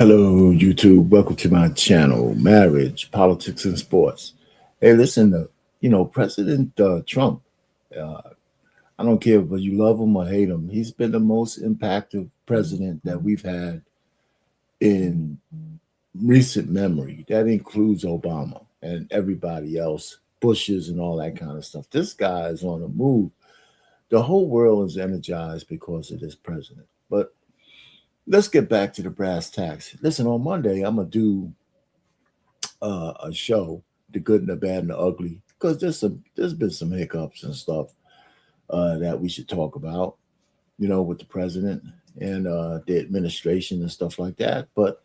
Hello, YouTube. Welcome to my channel, Marriage, Politics, and Sports. Hey, listen, President Trump, uh, I don't care whether you love him or hate him, he's been the most impactful president that we've had in recent memory. That includes Obama and everybody else, Bushes and all that kind of stuff. This guy is on the move. The whole world is energized because of this president. But let's get back to the brass tacks. Listen, on Monday, I'm going to do a show, the good and the bad and the ugly, because there's been some hiccups and stuff that we should talk about, with the president and the administration and stuff like that. But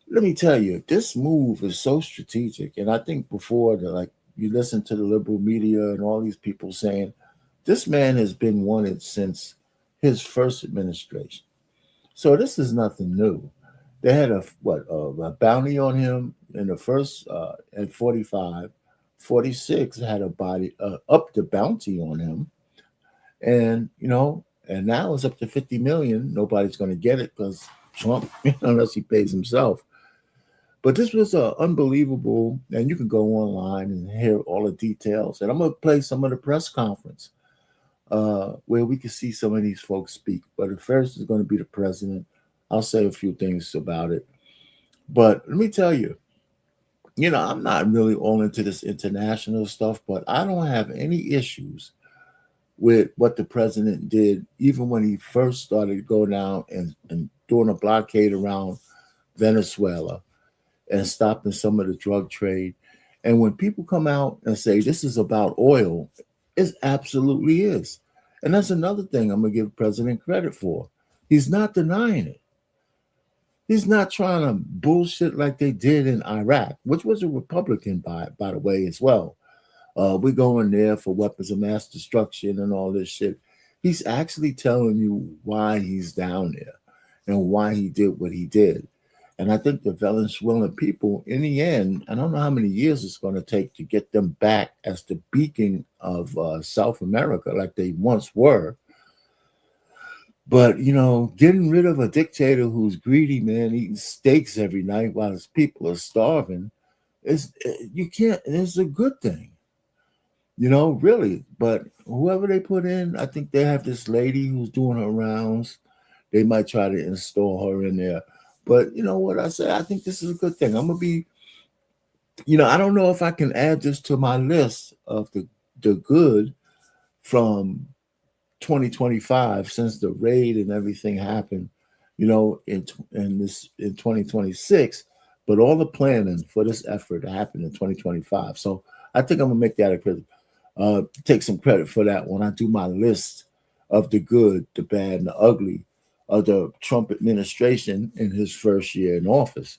let me tell you, this move is so strategic, and I think before like you listen to the liberal media and all these people saying this man has been wanted since his first administration. So this is nothing new. They had a bounty on him in the first at 45, 46 had a body up the bounty on him, and and now it's up to 50 million. Nobody's going to get it because Trump, unless he pays himself. But this was unbelievable, and you can go online and hear all the details. And I'm going to play some of the press conference where we can see some of these folks speak. But at first, is going to be the president. I'll say a few things about it. But let me tell you, I'm not really all into this international stuff, but I don't have any issues with what the president did, even when he first started to go down and doing a blockade around Venezuela and stopping some of the drug trade. And when people come out and say this is about oil, it absolutely is. And that's another thing I'm going to give President credit for. He's not denying it. He's not trying to bullshit like they did in Iraq, which was a Republican, by the way, as well. We're going there for weapons of mass destruction and all this shit. He's actually telling you why he's down there and why he did what he did. And I think the Venezuelan people, in the end, I don't know how many years it's going to take to get them back as the beacon of South America like they once were. But, getting rid of a dictator who's greedy, man, eating steaks every night while his people are starving, it's a good thing, really. But whoever they put in, I think they have this lady who's doing her rounds. They might try to install her in there. But you know what I say? I think this is a good thing. I'm going to be, I don't know if I can add this to my list of the good from 2025 since the raid and everything happened, in 2026, but all the planning for this effort happened in 2025. So I think I'm gonna make that a credit, take some credit for that when I do my list of the good, the bad, and the ugly of the Trump administration in his first year in office.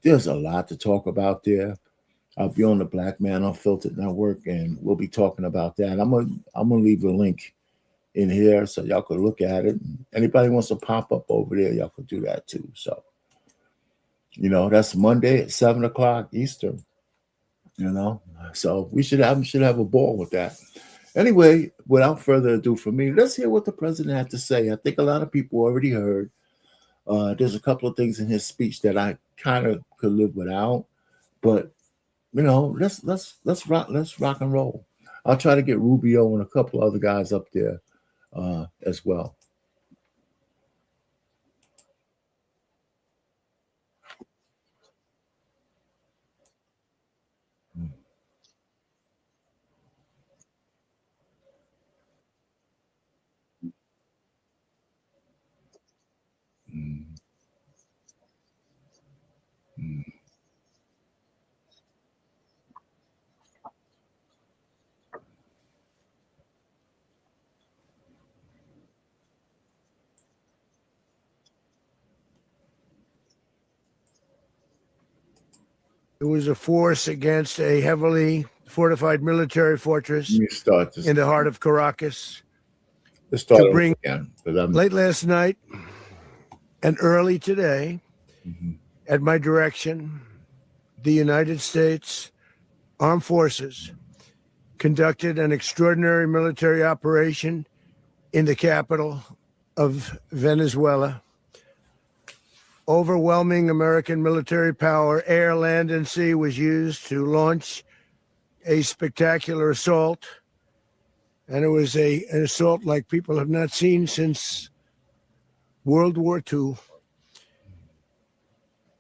There's a lot to talk about there. I'll be on the Black Man Unfiltered Network, and we'll be talking about that. I'm gonna leave a link in here so y'all can look at it. Anybody wants to pop up over there, y'all can do that too. So, that's Monday at 7:00 Eastern. So we should have a ball with that. Anyway, without further ado, for me, let's hear what the president had to say. I think a lot of people already heard. There's a couple of things in his speech that I kind of could live without, but let's rock and roll. I'll try to get Rubio and a couple other guys up there as well. Mm, mm. It was a force against a heavily fortified military fortress Let me start this. in the heart of Caracas. Let's start to bring again. Late last night and early today, Mhm. at my direction, the United States Armed Forces conducted an extraordinary military operation in the capital of Venezuela, overwhelming American military power, air, land, and sea, was used to launch a spectacular assault. And it was an assault like people have not seen since World War II.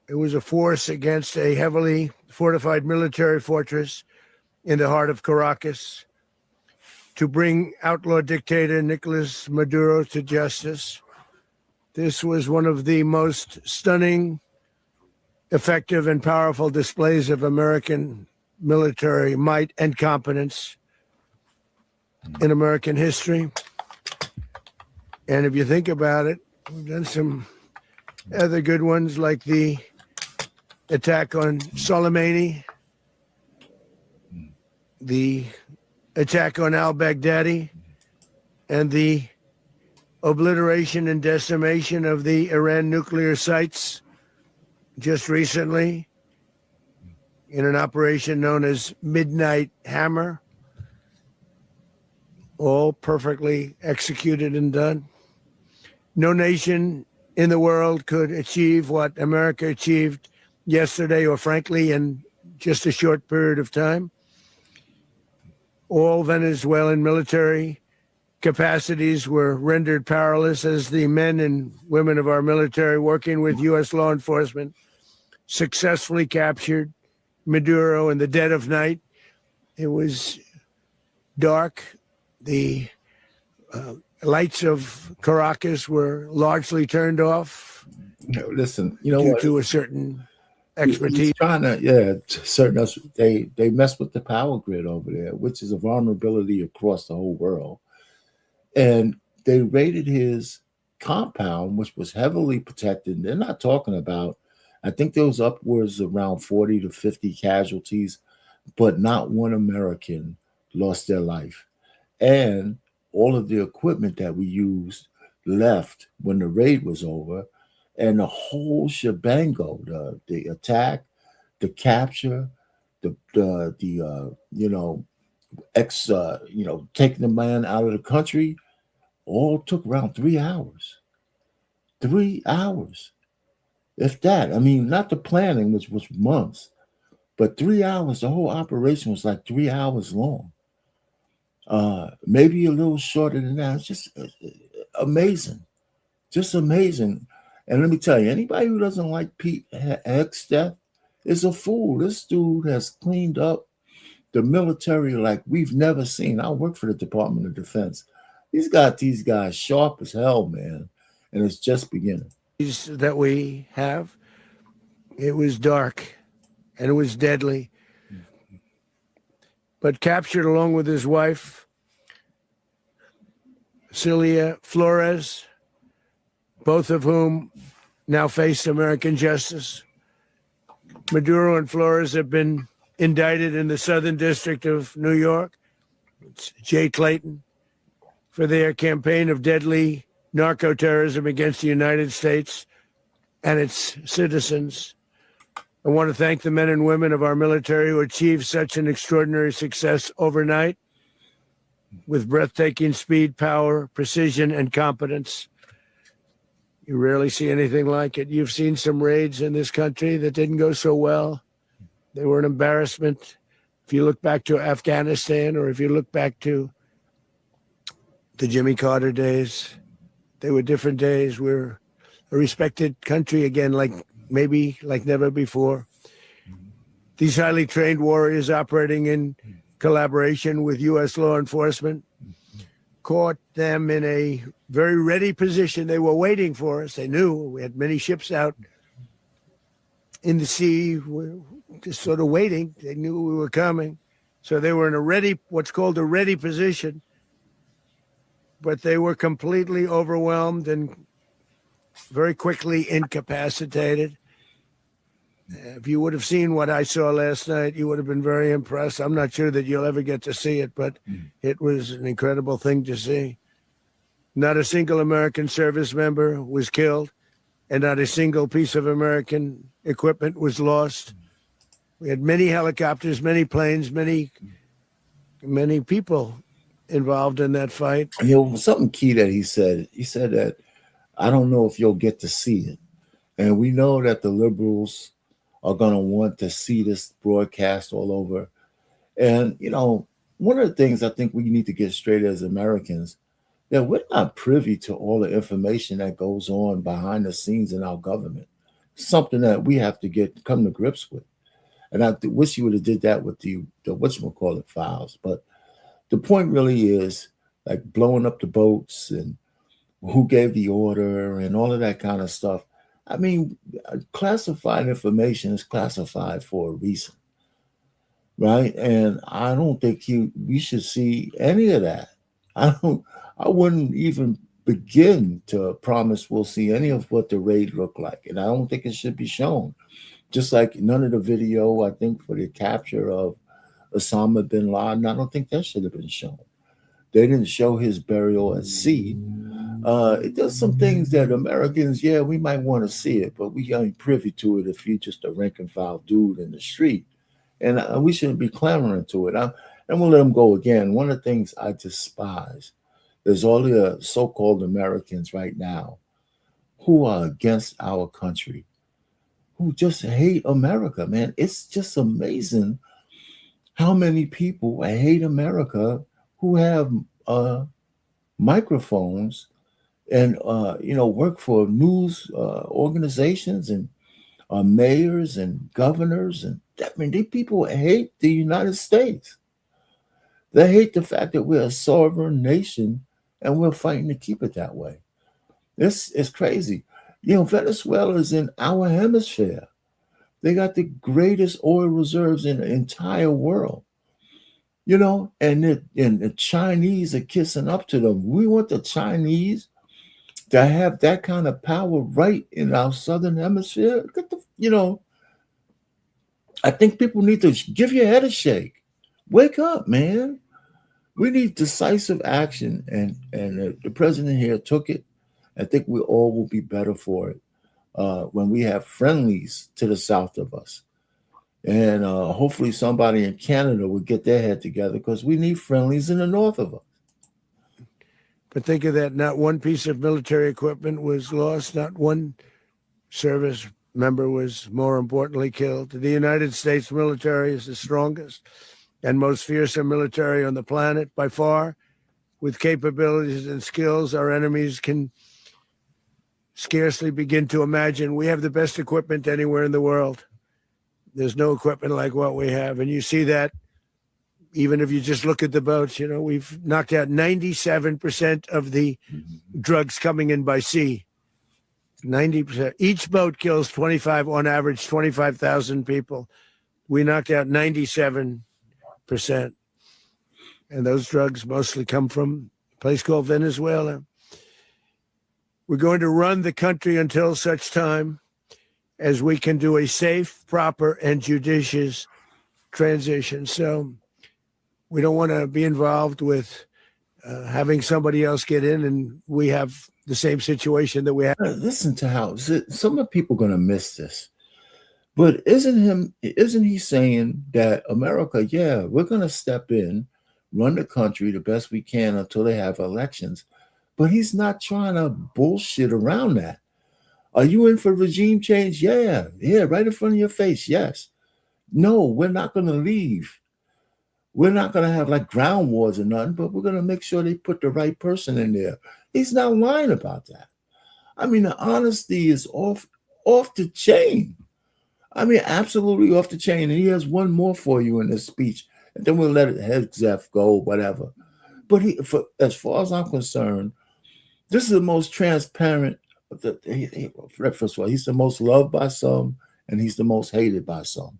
It was a force against a heavily fortified military fortress in the heart of Caracas to bring outlaw dictator Nicolas Maduro to justice. This was one of the most stunning, effective, and powerful displays of American military might and competence in American history. And if you think about it, we've done some other good ones, like the attack on Soleimani, the attack on al-Baghdadi, and the obliteration and decimation of the Iran nuclear sites just recently in an operation known as Midnight Hammer. All perfectly executed and done. No nation in the world could achieve what America achieved yesterday, or frankly, in just a short period of time. All Venezuelan military capacities were rendered powerless as the men and women of our military, working with U.S. law enforcement, successfully captured Maduro in the dead of night. It was dark. The lights of Caracas were largely turned off. Listen, due to a certain expertise. He's trying to, certain they mess with the power grid over there, which is a vulnerability across the whole world. And they raided his compound, which was heavily protected. They're not talking about, I think there was upwards around 40 to 50 casualties, but not one American lost their life. And all of the equipment that we used left when the raid was over, and the whole shebango, the attack, the capture, taking the man out of the country, all took around 3 hours. 3 hours, if that. I mean, not the planning, which was months, but 3 hours. The whole operation was like 3 hours long. Maybe a little shorter than that. It's just amazing. Just amazing. And let me tell you, anybody who doesn't like Pete Hegseth's death is a fool. This dude has cleaned up the military like we've never seen. I work for the Department of Defense. He's got these guys sharp as hell, man. And it's just beginning. That we have, it was dark and it was deadly. But captured along with his wife, Celia Flores, both of whom now face American justice. Maduro and Flores have been indicted in the Southern District of New York. It's Jay Clayton, for their campaign of deadly narco-terrorism against the United States and its citizens. I want to thank the men and women of our military who achieved such an extraordinary success overnight with breathtaking speed, power, precision, and competence. You rarely see anything like it. You've seen some raids in this country that didn't go so well. They were an embarrassment. If you look back to Afghanistan, or if you look back to the Jimmy Carter days, they were different days. We're a respected country again, like never before. These highly trained warriors operating in collaboration with U.S. law enforcement caught them in a very ready position. They were waiting for us. They knew we had many ships out in the sea, just sort of waiting. They knew we were coming. So they were in what's called a ready position. But they were completely overwhelmed and very quickly incapacitated. If you would have seen what I saw last night, you would have been very impressed. I'm not sure that you'll ever get to see it, but it was an incredible thing to see. Not a single American service member was killed, and not a single piece of American equipment was lost. We had many helicopters, many planes, many people involved in that fight. Something key that he said that, I don't know if you'll get to see it. And we know that the liberals are going to want to see this broadcast all over. And, one of the things I think we need to get straight as Americans, that we're not privy to all the information that goes on behind the scenes in our government. Something that we have to come to grips with. And I wish you would have did that with the whatchamacallit files. But the point really is like blowing up the boats and who gave the order and all of that kind of stuff. I mean, classified information is classified for a reason, right? And I don't think we should see any of that. I wouldn't even begin to promise we'll see any of what the raid looked like. And I don't think it should be shown. Just like none of the video, I think, for the capture of Osama bin Laden, I don't think that should have been shown. They didn't show his burial at sea. It does some things that Americans, yeah, we might want to see it, but we ain't privy to it if you're just a rank and file dude in the street. And we shouldn't be clamoring to it. I'm going to let them go again. One of the things I despise is all the so-called Americans right now who are against our country, who just hate America, man. It's just amazing how many people hate America who have microphones and work for news organizations and mayors and governors, and these people hate the United States. They hate the fact that we're a sovereign nation and we're fighting to keep it that way. This is crazy. Venezuela is in our hemisphere. They got the greatest oil reserves in the entire world. And the Chinese are kissing up to them. We want the Chinese to have that kind of power right in our southern hemisphere. I think people need to give your head a shake. Wake up, man. We need decisive action, and the president here took it. I think we all will be better for it when we have friendlies to the south of us. And hopefully somebody in Canada will get their head together, because we need friendlies in the north of us. But think of that. Not one piece of military equipment was lost. Not one service member was, more importantly, killed. The United States military is the strongest and most fearsome military on the planet by far. With capabilities and skills our enemies can scarcely begin to imagine. We have the best equipment anywhere in the world. There's no equipment like what we have. And you see that even if you just look at the boats. We've knocked out 97% of the drugs coming in by sea. 90%. Each boat kills on average, 25,000 people. We knocked out 97%. And those drugs mostly come from a place called Venezuela. We're going to run the country until such time as we can do a safe, proper, and judicious transition. So we don't want to be involved with having somebody else get in, and we have the same situation that we have. Listen to how some of people are going to miss this. But isn't he saying that America, yeah, we're going to step in, run the country the best we can until they have elections. But he's not trying to bullshit around that. Are you in for regime change? Yeah, right in front of your face, yes. No, we're not going to leave. We're not going to have like ground wars or nothing, but we're going to make sure they put the right person in there. He's not lying about that. I mean, the honesty is off the chain. I mean, absolutely off the chain. And he has one more for you in this speech. And then we'll let it head Zeph go, whatever. But as far as I'm concerned, this is the most transparent. First of all, he's the most loved by some, and he's the most hated by some.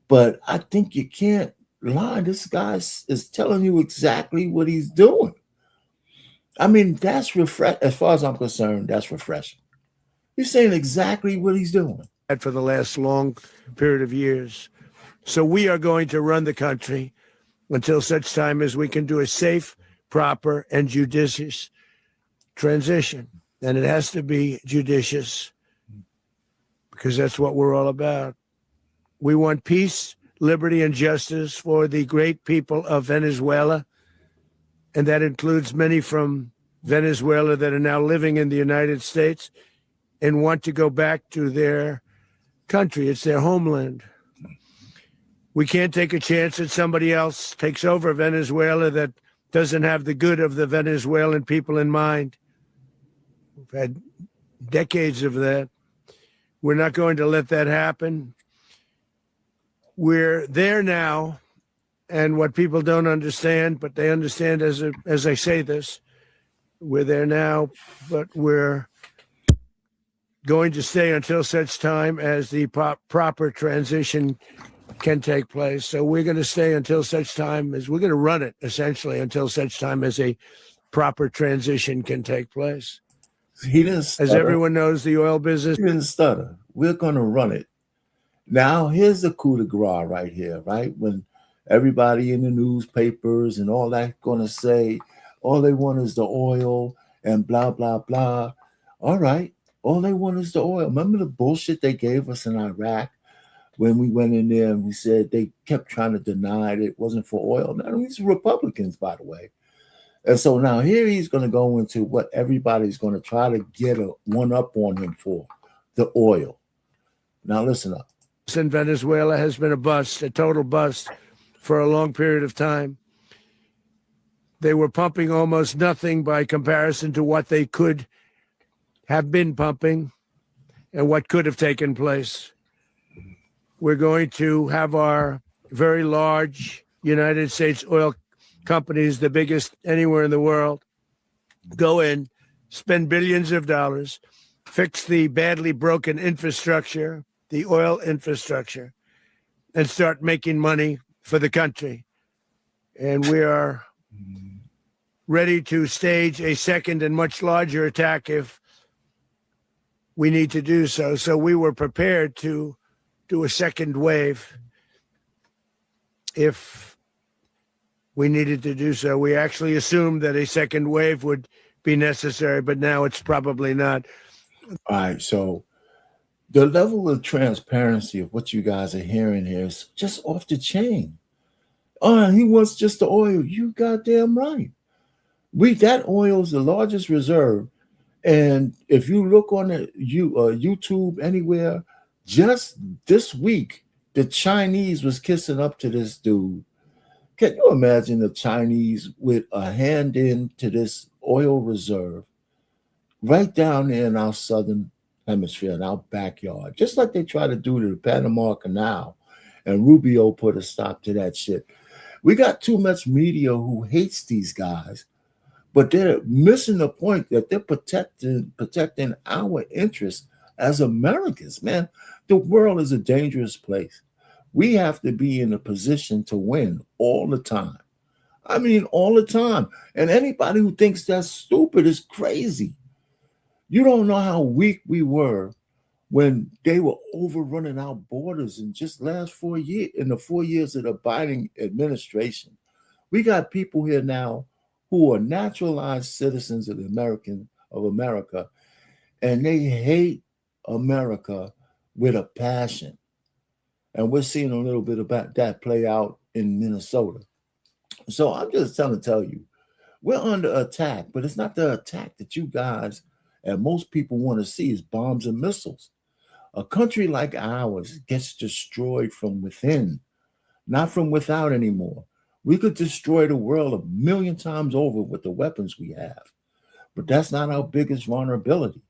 But I think you can't lie. This guy is telling you exactly what he's doing. I mean, that's refreshing. As far as I'm concerned, that's refreshing. He's saying exactly what he's doing. For the last long period of years. So we are going to run the country until such time as we can do a safe, proper, and judicious transition. And it has to be judicious, because that's what we're all about. We want peace, liberty, and justice for the great people of Venezuela. And that includes many from Venezuela that are now living in the United States. and want to go back to their country. It's their homeland. We can't take a chance that somebody else takes over Venezuela that doesn't have the good of the Venezuelan people in mind. We've had decades of that. We're not going to let that happen. We're there now, and what people don't understand, but they understand as I say this, we're there now, but we're going to stay until such time as the proper transition can take place. So we're going to stay until such time as we're going to run it essentially until such time as a proper transition can take place. He didn't stutter. As everyone knows, the oil business. He didn't stutter. We're going to run it. Now, here's the coup de grace right here, right? When everybody in the newspapers and all that going to say, all they want is the oil and blah, blah, blah. All right. All they want is the oil. Remember the bullshit they gave us in Iraq when we went in there and we said they kept trying to deny that it wasn't for oil? Now, these are Republicans, by the way. And so now here he's going to go into what everybody's going to try to get a one up on him for, the oil. Now, listen up. In Venezuela has been a bust, a total bust for a long period of time. They were pumping almost nothing by comparison to what they could have been pumping and what could have taken place. We're going to have our very large United States oil companies, the biggest anywhere in the world, go in, spend billions of dollars, fix the badly broken infrastructure, the oil infrastructure, and start making money for the country. And we are ready to stage a second and much larger attack if we need to do so. So we were prepared to do a second wave if we needed to do so. We actually assumed that a second wave would be necessary, but now it's probably not. All right, so the level of transparency of what you guys are hearing here is just off the chain. Oh, he wants just the oil. You goddamn right. That oil is the largest reserve. And if you look on the YouTube anywhere, just this week, the Chinese was kissing up to this dude. Can you imagine the Chinese with a hand into this oil reserve right down there in our southern hemisphere, in our backyard, just like they try to do to the Panama Canal, and Rubio put a stop to that shit. We got too much media who hates these guys, but they're missing the point that they're protecting our interests as Americans. Man, the world is a dangerous place. We have to be in a position to win all the time. I mean, all the time. And anybody who thinks that's stupid is crazy. You don't know how weak we were when they were overrunning our borders in just last 4 years, in the 4 years of the Biden administration. We got people here now who are naturalized citizens of America, and they hate America with a passion. And we're seeing a little bit about that play out in Minnesota. So I'm just trying to tell you, we're under attack, but it's not the attack that you guys and most people want to see is bombs and missiles. A country like ours gets destroyed from within, not from without anymore. We could destroy the world a million times over with the weapons we have, but that's not our biggest vulnerability.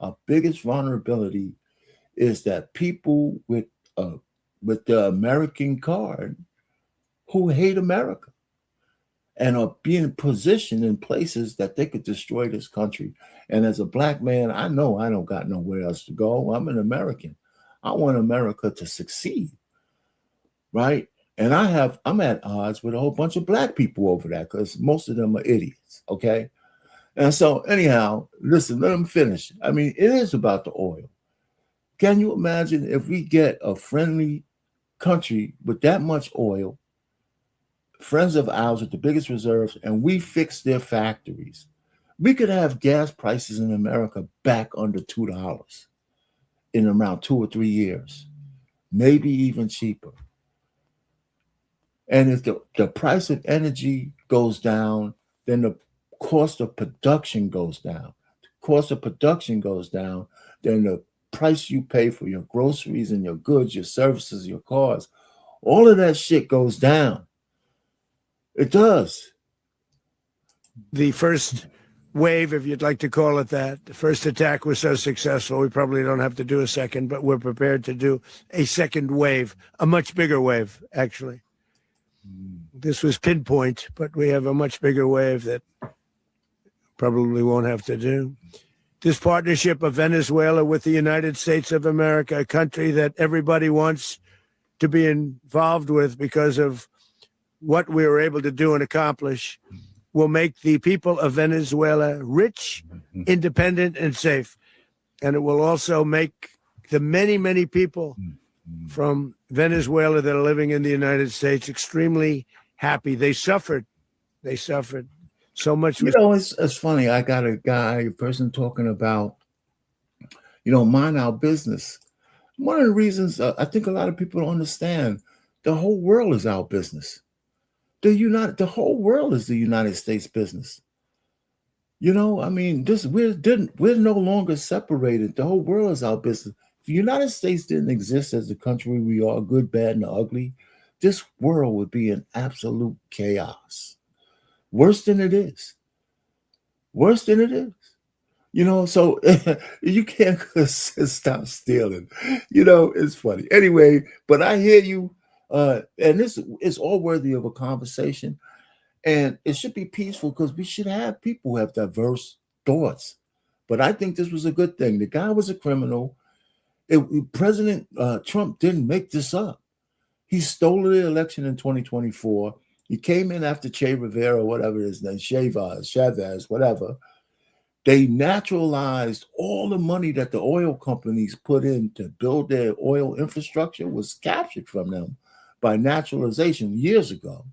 Our biggest vulnerability is that people with the American card who hate America and are being positioned in places that they could destroy this country. And as a black man, I know I don't got nowhere else to go. I'm an American. I want America to succeed, right? And I'm at odds with a whole bunch of black people over that because most of them are idiots, okay? And so anyhow, listen, let them finish. I mean, it is about the oil. Can you imagine if we get a friendly country with that much oil, friends of ours with the biggest reserves, and we fix their factories? We could have gas prices in America back under $2 in around 2 or 3 years, maybe even cheaper. And if the price of energy goes down, then the cost of production goes down. cost of production goes down, then the price you pay for your groceries and your goods, your services, your cars, all of that shit goes down. It does. The first wave, if you'd like to call it that, the first attack was so successful, we probably don't have to do a second, but we're prepared to do a second wave, a much bigger wave, actually. This was pinpoint, but we have a much bigger wave that probably won't have to do. This partnership of Venezuela with the United States of America, a country that everybody wants to be involved with because of what we were able to do and accomplish, will make the people of Venezuela rich, independent, and safe. And it will also make the many, many people from Venezuela that are living in the United States extremely happy. They suffered. They suffered so much. You know, it's funny. I got a person talking about, mind our business. One of the reasons I think a lot of people don't understand, the whole world is our business. The whole world is the United States business. We're no longer separated. The whole world is our business. If the United States didn't exist as the country we are, good, bad, and ugly, this world would be in absolute chaos. Worse than it is. Worse than it is. So you can't stop stealing. It's funny. Anyway, but I hear you. And this is all worthy of a conversation. And it should be peaceful because we should have people who have diverse thoughts. But I think this was a good thing. The guy was a criminal. President Trump didn't make this up. He stole the election in 2024. He came in after Che Rivera, whatever his name, Chavez, whatever. They naturalized all the money that the oil companies put in to build their oil infrastructure was captured from them by naturalization years ago.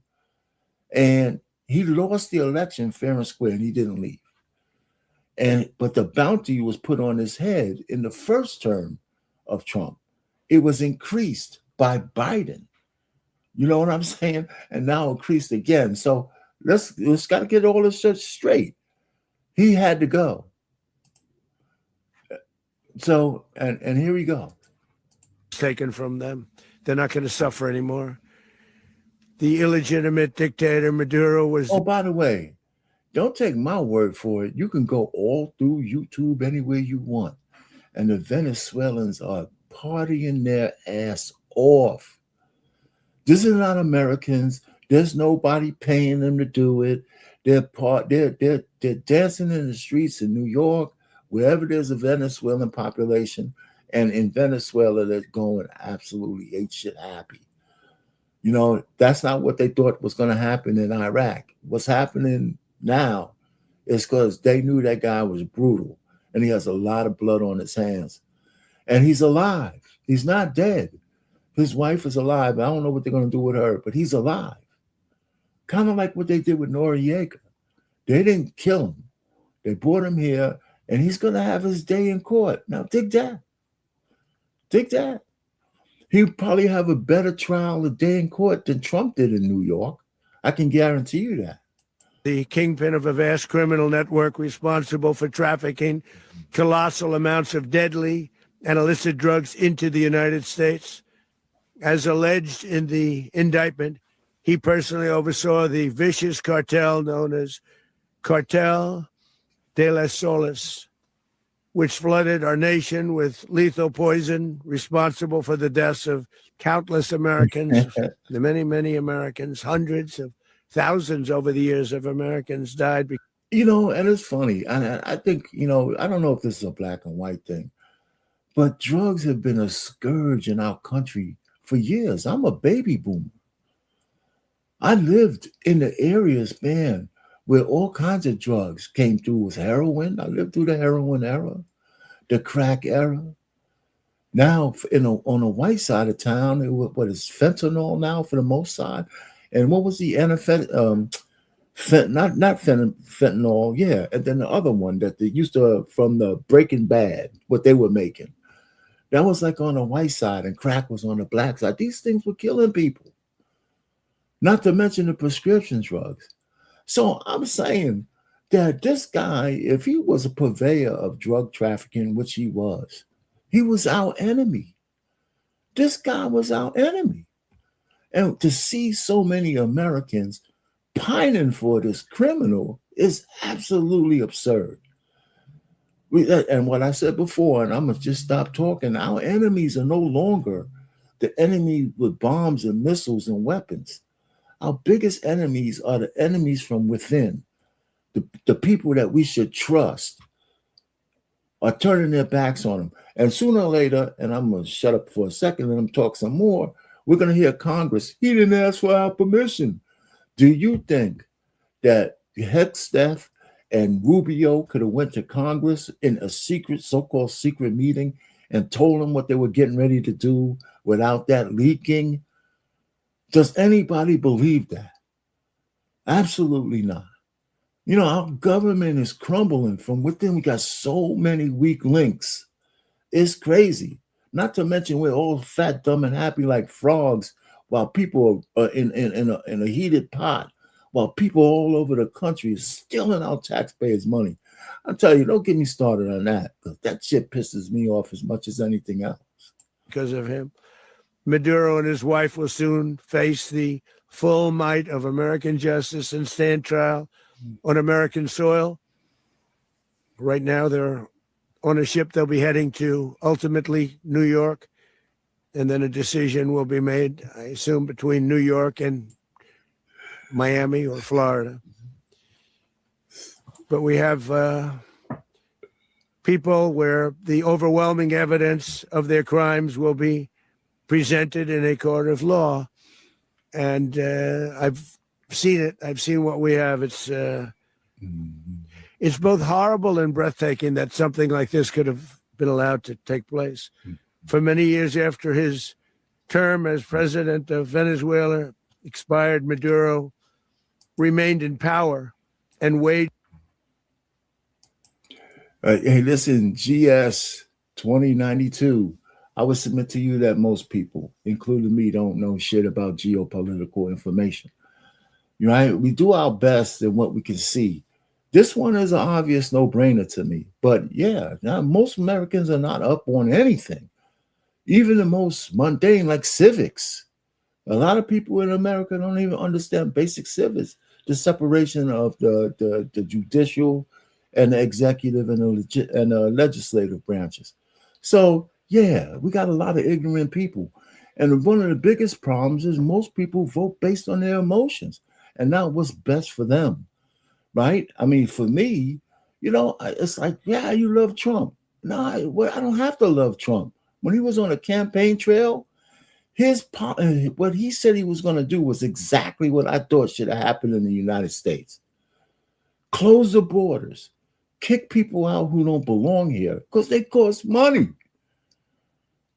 And he lost the election fair and square, and he didn't leave. But the bounty was put on his head in the first term of Trump. It was increased by Biden. You know what I'm saying? And now increased again. So let's got to get all this shit straight. He had to go. So, and here we go. Taken from them. They're not going to suffer anymore. The illegitimate dictator Maduro was... Oh, by the way, don't take my word for it. You can go all through YouTube anywhere you want. And the Venezuelans are partying their ass off. This is not Americans. There's nobody paying them to do it. They're dancing in the streets in New York, wherever there's a Venezuelan population. And in Venezuela, they're going absolutely ape shit happy. That's not what they thought was going to happen in Iraq. What's happening now is because they knew that guy was brutal and he has a lot of blood on his hands. And he's alive. He's not dead. His wife is alive. I don't know what they're going to do with her, but he's alive. Kind of like what they did with Noriega. They didn't kill him. They brought him here, and he's going to have his day in court. Now, dig that. Dig that. He'll probably have a better trial a day in court than Trump did in New York. I can guarantee you that. The kingpin of a vast criminal network responsible for trafficking colossal amounts of deadly and illicit drugs into the United States. As alleged in the indictment, he personally oversaw the vicious cartel known as Cartel de las Solas, which flooded our nation with lethal poison, responsible for the deaths of countless Americans, the many, many Americans, hundreds of thousands over the years of Americans died. And it's funny. I think, I don't know if this is a black and white thing, but drugs have been a scourge in our country for years. I'm a baby boomer. I lived in the areas, man, where all kinds of drugs came through. It was heroin. I lived through the heroin era, the crack era. Now, on the white side of town, what is fentanyl now for the most side? And what was the fentanyl? Yeah. And then the other one that they used to, from the Breaking Bad, what they were making. That was like on the white side and crack was on the black side. These things were killing people. Not to mention the prescription drugs. So I'm saying that this guy, if he was a purveyor of drug trafficking, which he was our enemy. This guy was our enemy. And to see so many Americans pining for this criminal is absolutely absurd. And what I said before, and I'm going to just stop talking, our enemies are no longer the enemy with bombs and missiles and weapons. Our biggest enemies are the enemies from within. The people that we should trust are turning their backs on them. And sooner or later, and I'm going to shut up for a second and I'm talk some more, we're going to hear Congress, he didn't ask for our permission. Do you think that Hegseth and Rubio could have went to Congress in a secret, so-called secret meeting and told them what they were getting ready to do without that leaking? Does anybody believe that? Absolutely not. You know, our government is crumbling from within. We got so many weak links. It's crazy. Not to mention we're all fat, dumb, and happy like frogs while people are in a heated pot, while people all over the country are stealing our taxpayers' money. I'll tell you, don't get me started on that, because that shit pisses me off as much as anything else. Because of him. Maduro and his wife will soon face the full might of American justice and stand trial on American soil. Right now, they're on a ship. They'll be heading to ultimately New York, and then a decision will be made, I assume, between New York and Miami or Florida. But we have people where the overwhelming evidence of their crimes will be presented in a court of law. And I've seen it. I've seen what we have. It's both horrible and breathtaking that something like this could have been allowed to take place. For many years after his term as president of Venezuela expired, Maduro remained in power and waged. Hey, listen, GS 2092. I would submit to you that most people, including me, don't know shit about geopolitical information. Right? We do our best in what we can see. This one is an obvious no-brainer to me. But yeah, now most Americans are not up on anything, even the most mundane, like civics. A lot of people in America don't even understand basic civics, the separation of the judicial and the executive and the legislative branches. So yeah, we got a lot of ignorant people. And one of the biggest problems is most people vote based on their emotions and not what's best for them, right? I mean, for me, you know, it's like, yeah, you love Trump. No, I don't have to love Trump. When he was on a campaign trail, what he said he was going to do was exactly what I thought should have happened in the United States. Close the borders, kick people out who don't belong here because they cost money.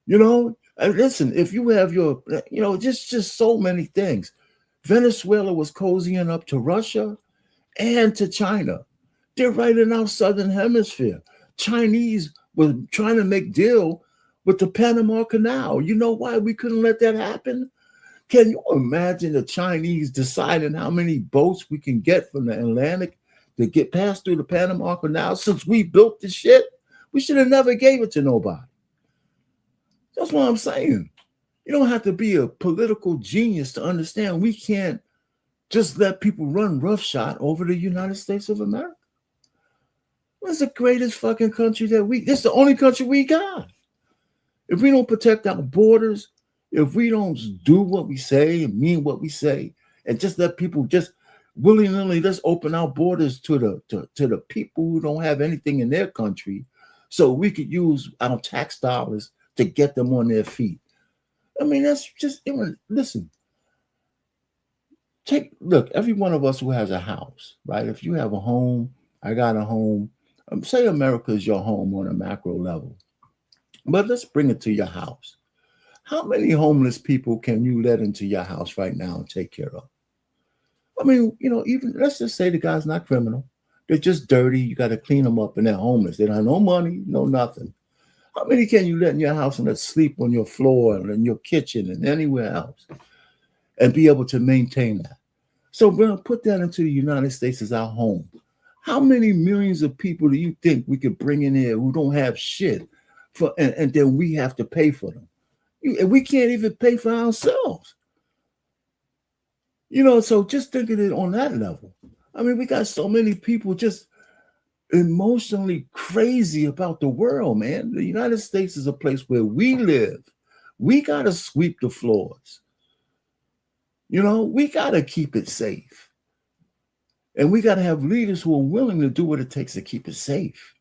You know, and listen, if you have your, you know, just so many things. Venezuela was cozying up to Russia and to China. They're right in our southern hemisphere. Chinese were trying to make deal with the Panama Canal. You know why we couldn't let that happen? Can you imagine the Chinese deciding how many boats we can get from the Atlantic to get past through the Panama Canal since we built the shit? We should have never gave it to nobody. That's what I'm saying. You don't have to be a political genius to understand we can't just let people run roughshod over the United States of America. It's the greatest fucking country it's the only country we got. If we don't protect our borders, if we don't do what we say and mean what we say, and just let people just willy-nilly just open our borders to the people who don't have anything in their country, so we could use our tax dollars to get them on their feet. I mean, that's just, listen, look, every one of us who has a house, right? If you have a home, I got a home, say America is your home on a macro level, but let's bring it to your house. How many homeless people can you let into your house right now and take care of? I mean, you know, even let's just say the guy's not criminal. They're just dirty. You got to clean them up and they're homeless. They don't have no money, no nothing. How many can you let in your house and let sleep on your floor and in your kitchen and anywhere else and be able to maintain that? So we're going to put that into the United States as our home. How many millions of people do you think we could bring in here who don't have shit for, and then we have to pay for them? And we can't even pay for ourselves. So just thinking it on that level. I mean, we got so many people just emotionally crazy about the world, man. The United States is a place where we live. We got to sweep the floors. We got to keep it safe. And we got to have leaders who are willing to do what it takes to keep it safe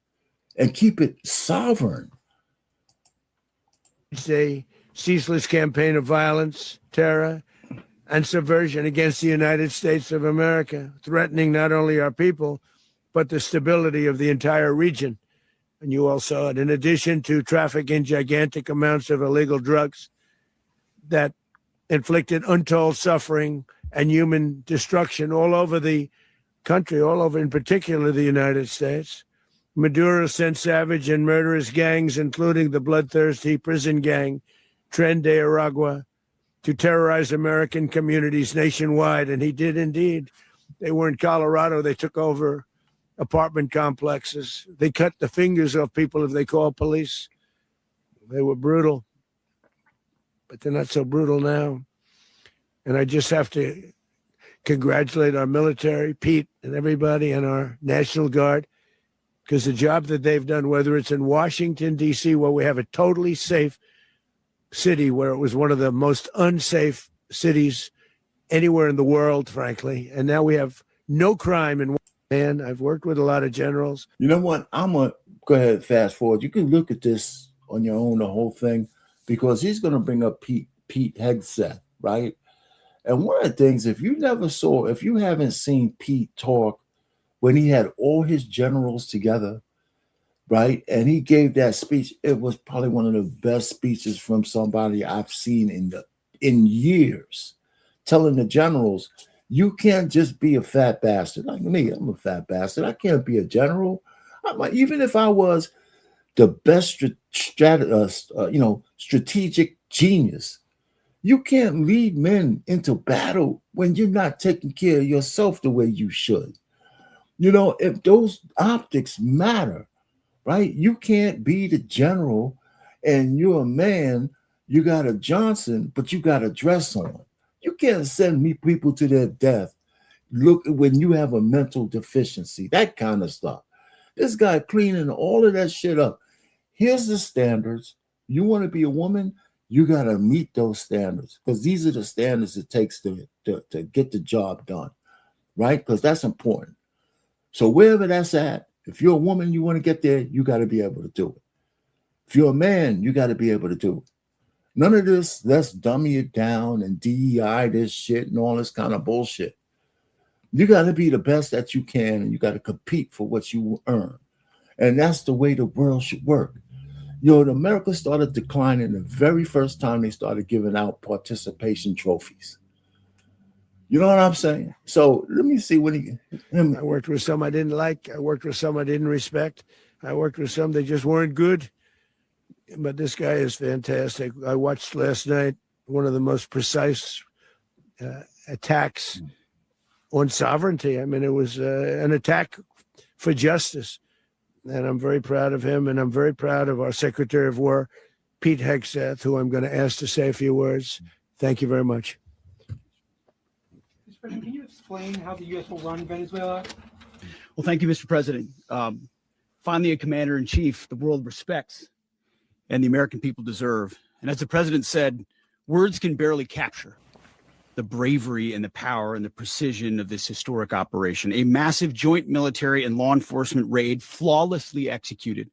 and keep it sovereign. It's a ceaseless campaign of violence, terror, and subversion against the United States of America, threatening not only our people, but the stability of the entire region. And you all saw it. In addition to trafficking gigantic amounts of illegal drugs that inflicted untold suffering and human destruction all over the country, all over, in particular, the United States. Maduro sent savage and murderous gangs, including the bloodthirsty prison gang, Tren de Aragua, to terrorize American communities nationwide. And he did indeed. They were in Colorado. They took over apartment complexes. They cut the fingers off people if they called police. They were brutal, but they're not so brutal now. And I just have to congratulate our military, Pete and everybody, and our National Guard, because the job that they've done, whether it's in Washington, D.C., where we have a totally safe city, where it was one of the most unsafe cities anywhere in the world, frankly, and now we have no crime in one man. I've worked with a lot of generals. You know what? I'm going to go ahead and fast forward. You can look at this on your own, the whole thing, because he's going to bring up Pete Hegseth, right? And one of the things, if you haven't seen Pete talk when he had all his generals together, right? And he gave that speech, it was probably one of the best speeches from somebody I've seen in years, telling the generals, you can't just be a fat bastard. Like me, I'm a fat bastard. I can't be a general. Even if I was the best strategic genius, you can't lead men into battle when you're not taking care of yourself the way you should. If those optics matter, right? You can't be the general and you're a man, you got a Johnson, but you got a dress on. You can't send people to their death. Look, when you have a mental deficiency, that kind of stuff. This guy cleaning all of that shit up. Here's the standards. You want to be a woman, you got to meet those standards, because these are the standards it takes to get the job done, right? Because that's important. So wherever that's at, if you're a woman, you want to get there, you got to be able to do it. If you're a man, you got to be able to do it. None of this, let's dummy it down and DEI this shit and all this kind of bullshit. You got to be the best that you can, and you got to compete for what you earn. And that's the way the world should work. America started declining the very first time they started giving out participation trophies. You know what I'm saying? So let me see what I worked with some I didn't like. I worked with some I didn't respect. I worked with some that just weren't good. But this guy is fantastic. I watched last night one of the most precise attacks on sovereignty. I mean, it was an attack for justice. And I'm very proud of him. And I'm very proud of our Secretary of War, Pete Hegseth, who I'm going to ask to say a few words. Thank you very much. Mr. President, can you explain how the U.S. will run Venezuela? Well, thank you, Mr. President. Finally, a commander-in-chief the world respects and the American people deserve. And as the president said, words can barely capture the bravery and the power and the precision of this historic operation. A massive joint military and law enforcement raid flawlessly executed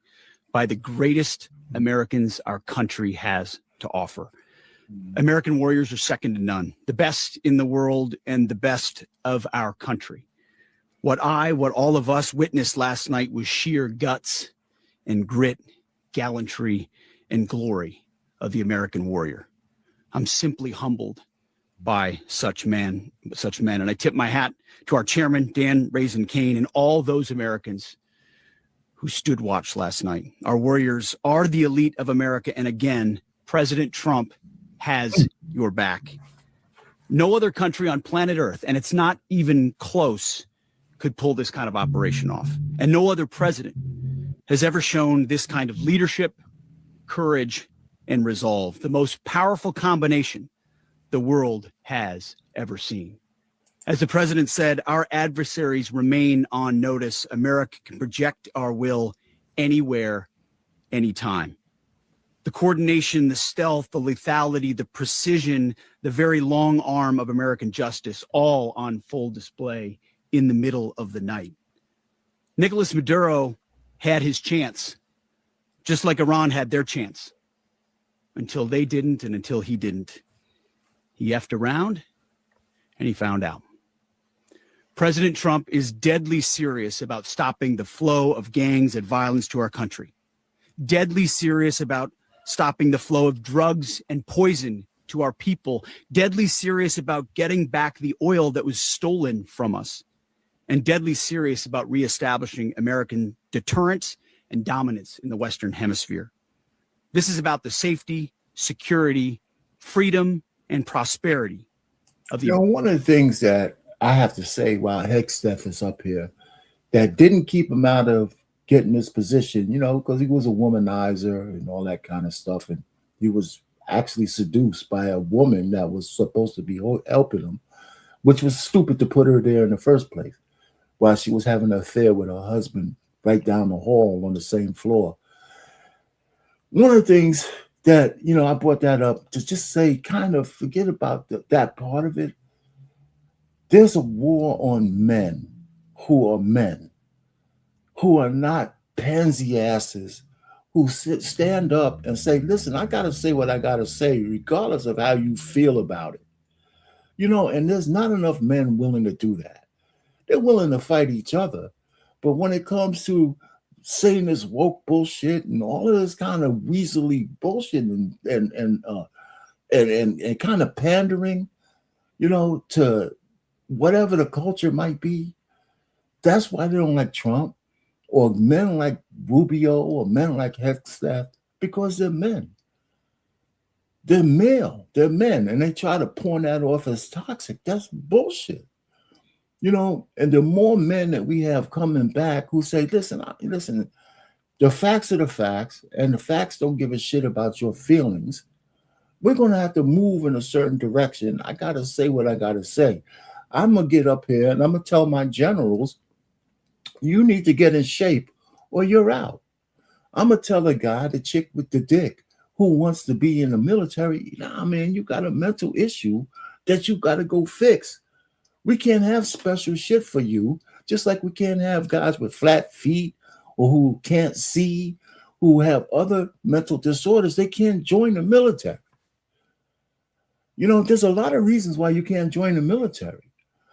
by the greatest Americans our country has to offer. American warriors are second to none, the best in the world and the best of our country. What all of us witnessed last night was sheer guts and grit, gallantry, and glory of the American warrior. I'm simply humbled by such men. And I tip my hat to our chairman, Dan Raisin Kane, and all those Americans who stood watch last night. Our warriors are the elite of America. And again, President Trump has your back. No other country on planet Earth, and it's not even close, could pull this kind of operation off. And no other president has ever shown this kind of leadership, courage, and resolve, the most powerful combination the world has ever seen. As the president said, our adversaries remain on notice. America can project our will anywhere, anytime. The coordination, the stealth, the lethality, the precision, the very long arm of American justice, all on full display in the middle of the night. Nicolas Maduro had his chance, just like Iran had their chance, until they didn't and until he didn't. He effed around and he found out. President Trump is deadly serious about stopping the flow of gangs and violence to our country, deadly serious about stopping the flow of drugs and poison to our people, deadly serious about getting back the oil that was stolen from us, and deadly serious about reestablishing American deterrence and dominance in the Western Hemisphere. This is about the safety, security, freedom, and prosperity of the. You know, one of the things that I have to say while Hegseth is up here that didn't keep him out of getting this position, you know, because he was a womanizer and all that kind of stuff. And he was actually seduced by a woman that was supposed to be helping him, which was stupid to put her there in the first place while she was having an affair with her husband right down the hall on the same floor. One of the things that, you know, I brought that up to just say, kind of forget about that part of it. There's a war on men who are not pansy asses, who stand up and say, listen, I got to say what I got to say, regardless of how you feel about it. You know, and there's not enough men willing to do that. They're willing to fight each other. But when it comes to saying this woke bullshit and all of this kind of weaselly bullshit and kind of pandering, you know, to whatever the culture might be, that's why they don't like Trump or men like Rubio or men like Hegseth, because they're men. They're male. They're men. And they try to pawn that off as toxic. That's bullshit. You know, and the more men that we have coming back who say, listen, the facts are the facts, and the facts don't give a shit about your feelings. We're going to have to move in a certain direction. I got to say what I got to say. I'm going to get up here and I'm going to tell my generals, you need to get in shape or you're out. I'm going to tell a guy, the chick with the dick, who wants to be in the military, nah, man, you got a mental issue that you got to go fix. We can't have special shit for you, just like we can't have guys with flat feet or who can't see, who have other mental disorders. They can't join the military. You know, there's a lot of reasons why you can't join the military.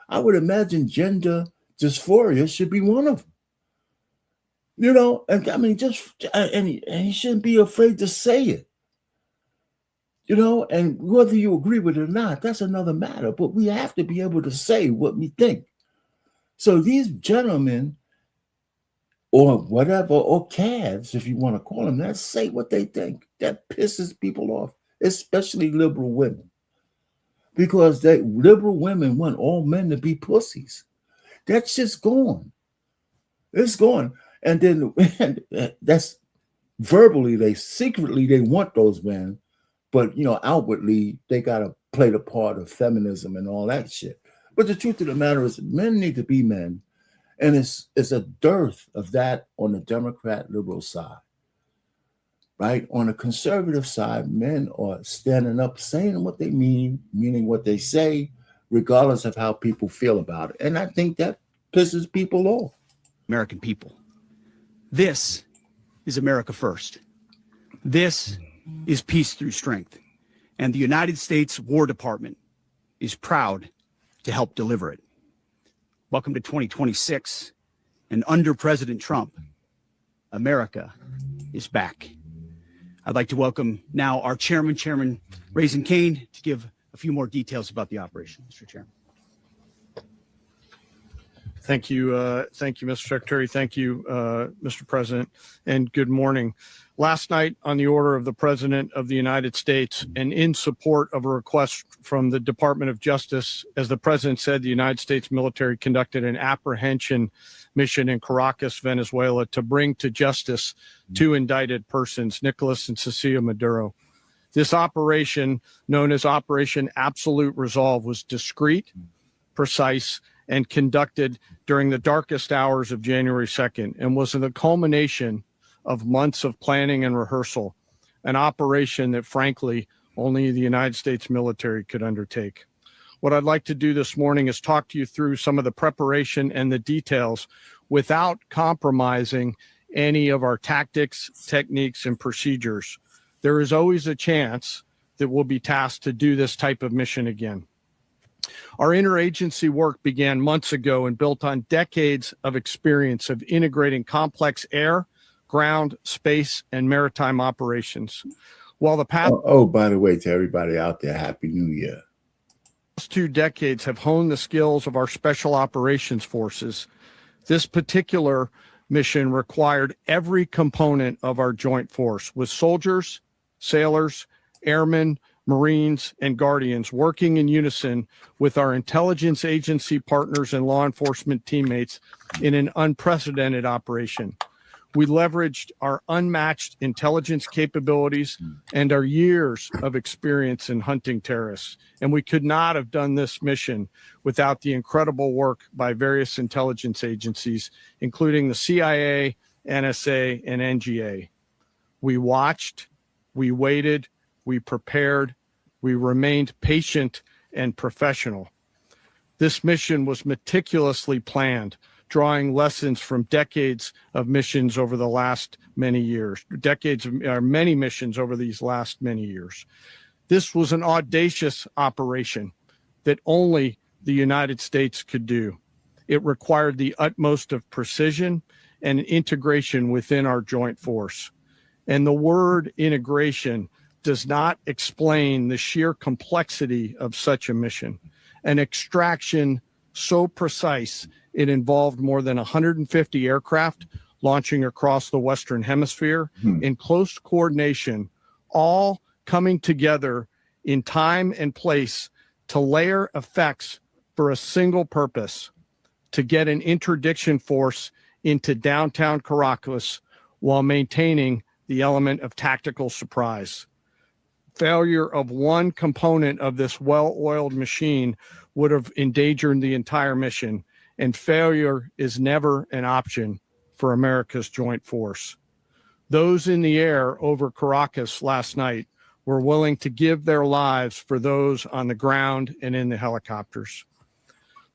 I would imagine gender dysphoria should be one of them. You know, and I mean, and he shouldn't be afraid to say it. You know, and whether you agree with it or not, that's another matter. But we have to be able to say what we think. So these gentlemen, or whatever, or cads, if you want to call them that, say what they think. That pisses people off, especially liberal women. Because liberal women want all men to be pussies. That shit's gone. It's gone. And then that's verbally, they want those men. But, you know, outwardly, they got to play the part of feminism and all that shit. But the truth of the matter is men need to be men. And it's a dearth of that on the Democrat liberal side, right? On the conservative side, men are standing up, saying what they mean, meaning what they say, regardless of how people feel about it. And I think that pisses people off. American people. This is America first. This is peace through strength. And the United States War Department is proud to help deliver it. Welcome to 2026. And under President Trump, America is back. I'd like to welcome now our Chairman Raising Cane, to give a few more details about the operation. Mr. Chairman. Thank you, Mr. Secretary. Thank you, Mr. President, and good morning. Last night, on the order of the President of the United States and in support of a request from the Department of Justice, as the President said, the United States military conducted an apprehension mission in Caracas, Venezuela, to bring to justice two indicted persons, Nicolas and Cecilia Maduro. This operation, known as Operation Absolute Resolve, was discreet, precise, and conducted during the darkest hours of January 2nd and was the culmination of months of planning and rehearsal, an operation that, frankly, only the United States military could undertake. What I'd like to do this morning is talk to you through some of the preparation and the details without compromising any of our tactics, techniques, and procedures. There is always a chance that we'll be tasked to do this type of mission again. Our interagency work began months ago and built on decades of experience of integrating complex air, ground, space, and maritime operations. While the past By the way, to everybody out there, Happy New Year. 2 decades have honed the skills of our special operations forces, this particular mission required every component of our joint force, with soldiers, sailors, airmen, Marines, and Guardians working in unison with our intelligence agency partners and law enforcement teammates in an unprecedented operation. We leveraged our unmatched intelligence capabilities and our years of experience in hunting terrorists. And we could not have done this mission without the incredible work by various intelligence agencies, including the CIA, NSA, and NGA. We watched, we waited, we prepared, we remained patient and professional. This mission was meticulously planned, drawing lessons from decades of missions over the last many years, many missions over these last many years. This was an audacious operation that only the United States could do. It required the utmost of precision and integration within our joint force. And the word integration does not explain the sheer complexity of such a mission. An extraction so precise, it involved more than 150 aircraft launching across the Western Hemisphere in close coordination, all coming together in time and place to layer effects for a single purpose, to get an interdiction force into downtown Caracas while maintaining the element of tactical surprise. Failure of one component of this well-oiled machine would have endangered the entire mission, and failure is never an option for America's joint force. Those in the air over Caracas last night were willing to give their lives for those on the ground and in the helicopters.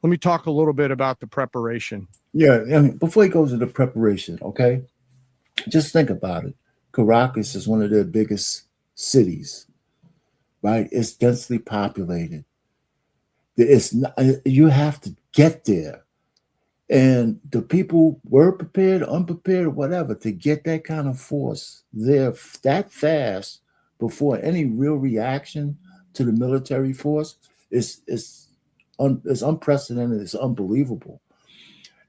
Let me talk a little bit about the preparation. Yeah, I mean, before he goes to the preparation, okay, just think about it. Caracas is one of their biggest cities, right? It's densely populated. It's not, you have to get there. And the people were prepared, unprepared, whatever, to get that kind of force there that fast before any real reaction to the military force is unprecedented. It's unbelievable.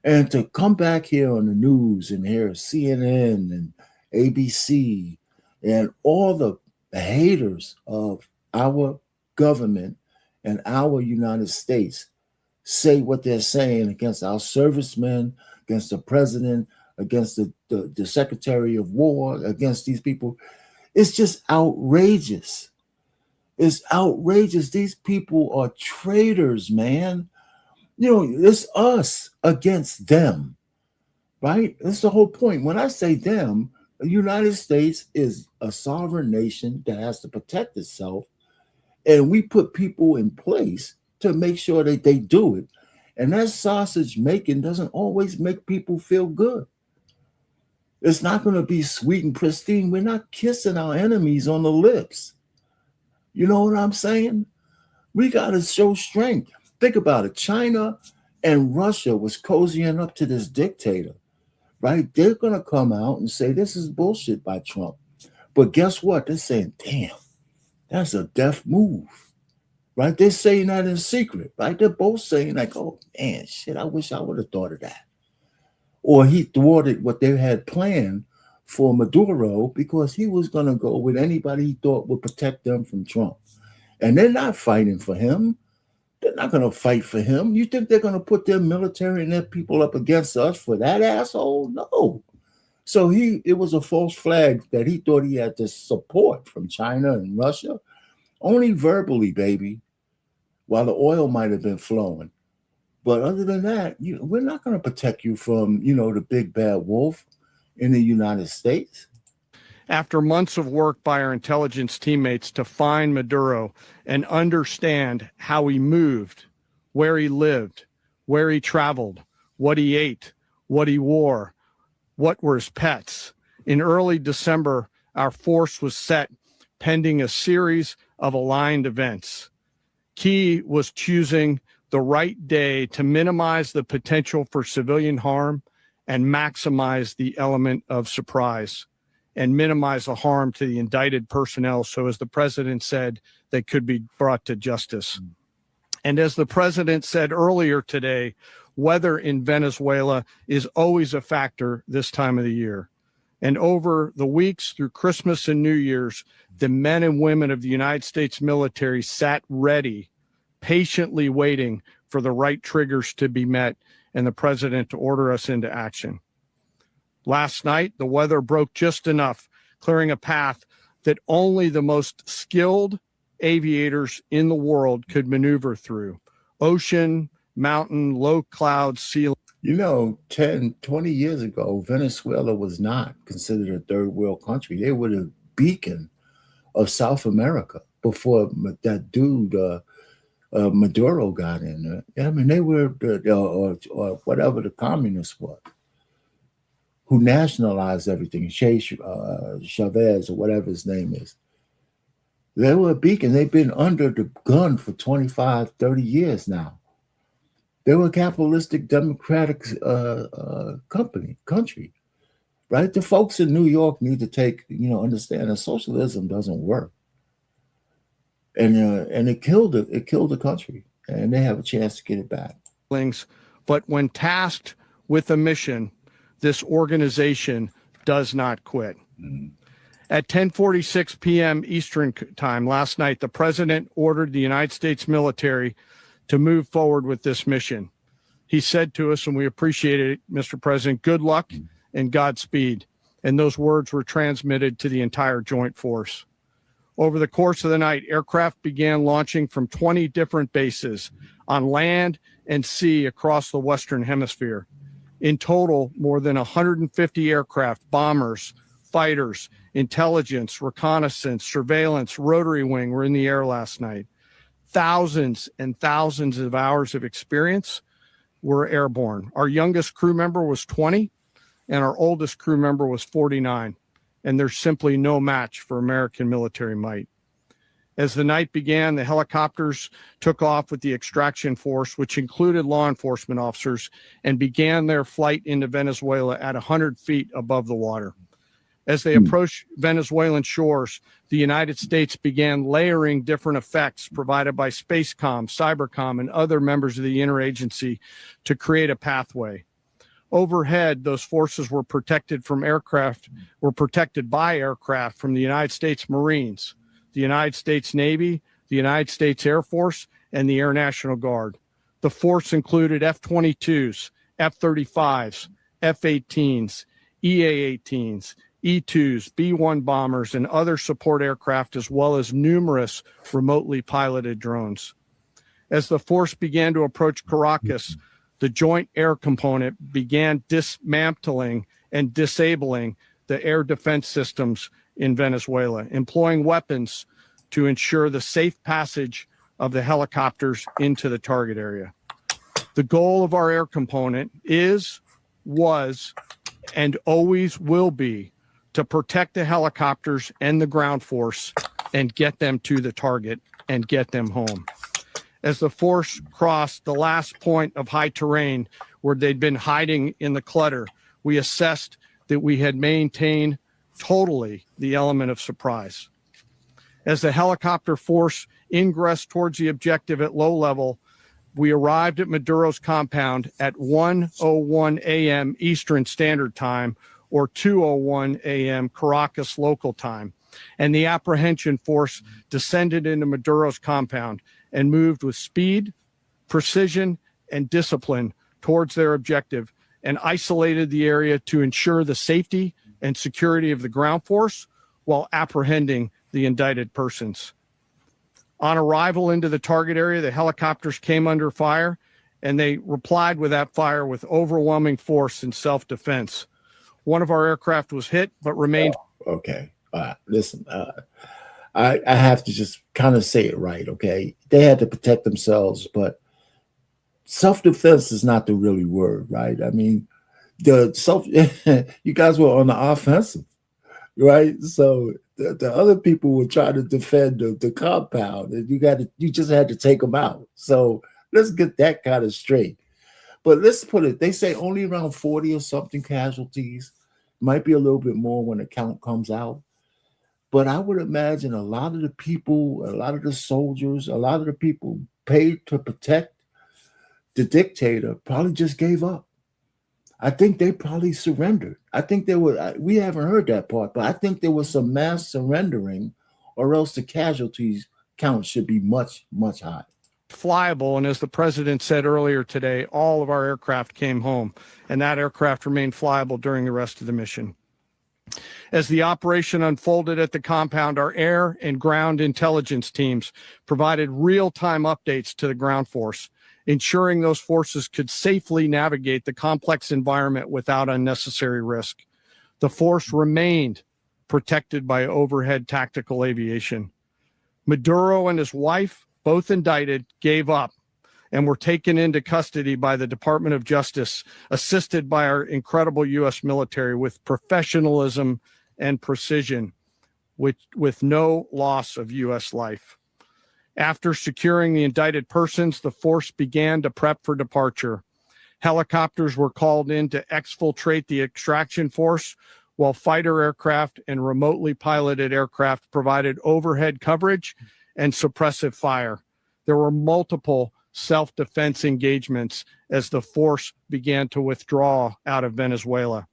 And to come back here on the news and hear CNN and ABC and all the haters of our government and our United States say what they're saying against our servicemen, against the president, against the Secretary of War, against these people, it's just outrageous. It's outrageous. These people are traitors, man. You know, it's us against them, right? That's the whole point. When I say them, the United States is a sovereign nation that has to protect itself, and we put people in place to make sure that they do it. And that sausage making doesn't always make people feel good. It's not going to be sweet and pristine. We're not kissing our enemies on the lips. You know what I'm saying? We got to show strength. Think about it. China and Russia was cozying up to this dictator, right? They're going to come out and say, this is bullshit by Trump. But guess what? They're saying, damn, that's a deft move. right? They're saying that in secret, right? They're both saying like, oh man, shit, I wish I would have thought of that. Or he thwarted what they had planned for Maduro because he was going to go with anybody he thought would protect them from Trump. And they're not fighting for him. They're not going to fight for him. You think they're going to put their military and their people up against us for that asshole? No. So it was a false flag that he thought he had this support from China and Russia, only verbally, baby, while the oil might have been flowing. But other than that, we're not going to protect you from, the big bad wolf in the United States. After months of work by our intelligence teammates to find Maduro and understand how he moved, where he lived, where he traveled, what he ate, what he wore, what were his pets, in early December, our force was set pending a series of aligned events. Key was choosing the right day to minimize the potential for civilian harm and maximize the element of surprise and minimize the harm to the indicted personnel. So as the president said, they could be brought to justice. And as the president said earlier today, weather in Venezuela is always a factor this time of the year. And over the weeks through Christmas and New Year's, the men and women of the United States military sat ready, patiently waiting for the right triggers to be met and the president to order us into action. Last night, the weather broke just enough, clearing a path that only the most skilled aviators in the world could maneuver through. Ocean, mountain, low clouds, sea. 10, 20 years ago, Venezuela was not considered a third world country. They were the beacon of South America before that dude, Maduro, got in there. I mean, they were, or whatever the communists were, who nationalized everything, Chavez or whatever his name is. They were a beacon. They've been under the gun for 25, 30 years now. They were a capitalistic, democratic country, right? The folks in New York need to understand that socialism doesn't work. And it killed it. It killed the country, and they have a chance to get it back. But when tasked with a mission, this organization does not quit. Mm-hmm. At 10:46 p.m. Eastern time last night, the president ordered the United States military to move forward with this mission. He said to us, and we appreciate it, Mr. President, good luck and Godspeed. And those words were transmitted to the entire joint force. Over the course of the night, aircraft began launching from 20 different bases on land and sea across the Western Hemisphere. In total, more than 150 aircraft, bombers, fighters, intelligence, reconnaissance, surveillance, rotary wing were in the air last night. Thousands and thousands of hours of experience were airborne. Our youngest crew member was 20, and our oldest crew member was 49, and there's simply no match for American military might. As the night began, the helicopters took off with the extraction force, which included law enforcement officers, and began their flight into Venezuela at 100 feet above the water. As they approached Venezuelan shores, the United States began layering different effects provided by Spacecom, Cybercom, and other members of the interagency to create a pathway. Overhead, those forces were protected by aircraft from the United States Marines, the United States Navy, the United States Air Force, and the Air National Guard. The force included F-22s, F-35s, F-18s, EA-18s, E-2s, B-1 bombers, and other support aircraft, as well as numerous remotely piloted drones. As the force began to approach Caracas, the Joint Air Component began dismantling and disabling the air defense systems in Venezuela, employing weapons to ensure the safe passage of the helicopters into the target area. The goal of our air component was, and always will be to protect the helicopters and the ground force and get them to the target and get them home. As the force crossed the last point of high terrain where they'd been hiding in the clutter, we assessed that we had maintained totally the element of surprise. As the helicopter force ingress towards the objective at low level, we arrived at Maduro's compound at 1:01 a.m. Eastern Standard Time, or 2:01 a.m. Caracas local time, and the apprehension force descended into Maduro's compound and moved with speed, precision, and discipline towards their objective, and isolated the area to ensure the safety and security of the ground force while apprehending the indicted persons. On arrival into the target area, the helicopters came under fire, and they replied with that fire with overwhelming force in self-defense. One of our aircraft was hit, but remained. Okay. Listen, I have to just kind of say it right, okay? They had to protect themselves, but self-defense is not the really word, right? I mean, you guys were on the offensive, right? So the other people were trying to defend the compound, and you just had to take them out. So let's get that kind of straight. But let's put it, they say only around 40 or something casualties, might be a little bit more when the count comes out. But I would imagine a lot of the people, a lot of the soldiers, a lot of the people paid to protect the dictator probably just gave up. I think they probably surrendered. I think we haven't heard that part, but I think there was some mass surrendering, or else the casualties count should be much, much higher. Flyable, and as the president said earlier today, all of our aircraft came home, and that aircraft remained flyable during the rest of the mission. As the operation unfolded at the compound, our air and ground intelligence teams provided real-time updates to the ground force, ensuring those forces could safely navigate the complex environment without unnecessary risk. The force remained protected by overhead tactical aviation. Maduro and his wife, both indicted, gave up and were taken into custody by the Department of Justice, assisted by our incredible U.S. military with professionalism and precision, with no loss of U.S. life. After securing the indicted persons, the force began to prep for departure. Helicopters were called in to exfiltrate the extraction force, while fighter aircraft and remotely piloted aircraft provided overhead coverage and suppressive fire. There were multiple self-defense engagements as the force began to withdraw out of Venezuela.